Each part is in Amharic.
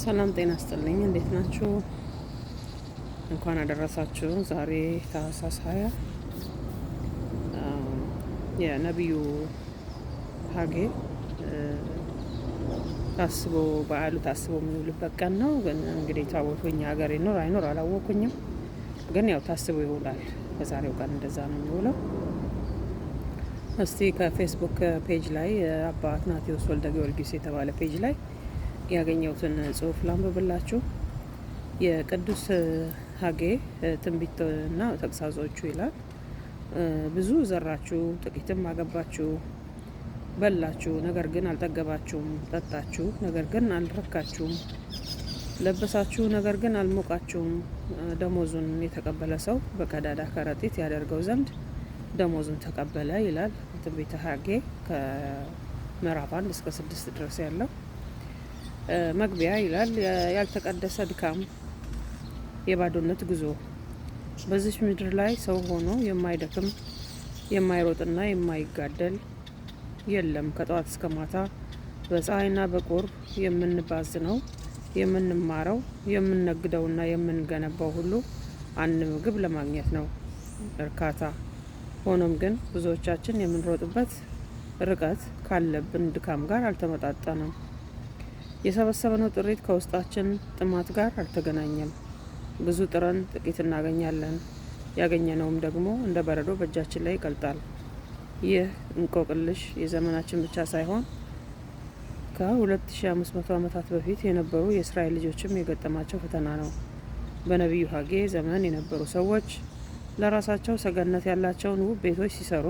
ሰላም ጤና ይስጥልኝ። እንዴት ናችሁ? እንኳን አደረሳችሁ። ዛሬ ታህሳስ 20 የነቢዩ ሀጌ በዓሉ ታስቦ የሚውልበት ቀን ነው። ግን እንግዲህ ታቦቱ እኛ ሀገር ይኖር አይኖር አላወኩኝም። ግን ያው ታስቦ ይውላል። በዛሬው ቀን እንደዛ ነው የሚውለው። እስቲ ከፌስቡክ ፔጅ ላይ አባ አትናቴዎስ ወልደ ጊዮርጊስ የተባለ ፔጅ ላይ ያገኘሁትን ጽሁፍ ላንብብላችሁ። የቅዱስ ሀጌ ትንቢትና ተግሳጾቹ ይላል። ብዙ ዘራችሁ፣ ጥቂትም አገባችሁ፣ በላችሁ፣ ነገር ግን አልጠገባችሁም፣ ጠጣችሁ፣ ነገር ግን አልረካችሁም፣ ለበሳችሁ፣ ነገር ግን አልሞቃችሁም። ደሞዙን የተቀበለ ሰው በቀዳዳ ከረጢት ያደርገው ዘንድ ደሞዙን ተቀበለ ይላል ትንቢተ ሀጌ ከምዕራፍ 1 እስከ 6 ድረስ ያለው መግቢያ ይላል። ያልተቀደሰ ድካም፣ የባዶነት ጉዞ። በዚች ምድር ላይ ሰው ሆኖ የማይደክም የማይሮጥና የማይጋደል የለም። ከጠዋት እስከ ማታ በፀሐይና በቁር የምንባዝነው፣ የምንማረው፣ የምንነግደውና የምንገነባው ሁሉ አንድ ምግብ ለማግኘት ነው፣ እርካታ። ሆኖም ግን ብዙዎቻችን የምንሮጥበት ርቀት ካለብን ድካም ጋር አልተመጣጠንም። የሰበሰብነው ጥሪት ከውስጣችን ጥማት ጋር አልተገናኘም። ብዙ ጥረን ጥቂት እናገኛለን። ያገኘነውም ደግሞ እንደ በረዶ በእጃችን ላይ ይቀልጣል። ይህ እንቆቅልሽ የዘመናችን ብቻ ሳይሆን ከ2500 ዓመታት በፊት የነበሩ የእስራኤል ልጆችም የገጠማቸው ፈተና ነው። በነቢዩ ሀጌ ዘመን የነበሩ ሰዎች ለራሳቸው ሰገነት ያላቸውን ውብ ቤቶች ሲሰሩ፣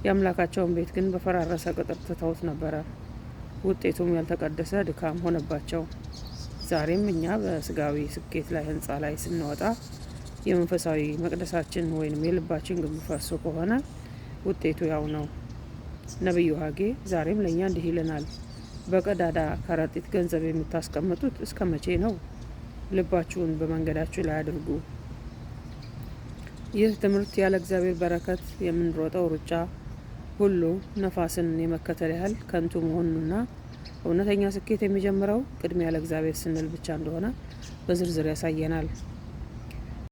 የአምላካቸውን ቤት ግን በፈራረሰ ቅጥር ትተውት ነበረ። ውጤቱም ያልተቀደሰ ድካም ሆነባቸው። ዛሬም እኛ በስጋዊ ስኬት ላይ ህንጻ ላይ ስንወጣ የመንፈሳዊ መቅደሳችን ወይም የልባችን ግንብ ፈርሶ ከሆነ ውጤቱ ያው ነው። ነቢዩ ሀጌ ዛሬም ለእኛ እንዲህ ይለናል። በቀዳዳ ከረጢት ገንዘብ የምታስቀምጡት እስከ መቼ ነው? ልባችሁን በመንገዳችሁ ላይ አድርጉ። ይህ ትምህርት ያለ እግዚአብሔር በረከት የምንሮጠው ሩጫ ሁሉ ነፋስን የመከተል ያህል ከንቱ መሆኑንና እውነተኛ ስኬት የሚጀምረው ቅድሚያ ለእግዚአብሔር ስንል ብቻ እንደሆነ በዝርዝር ያሳየናል።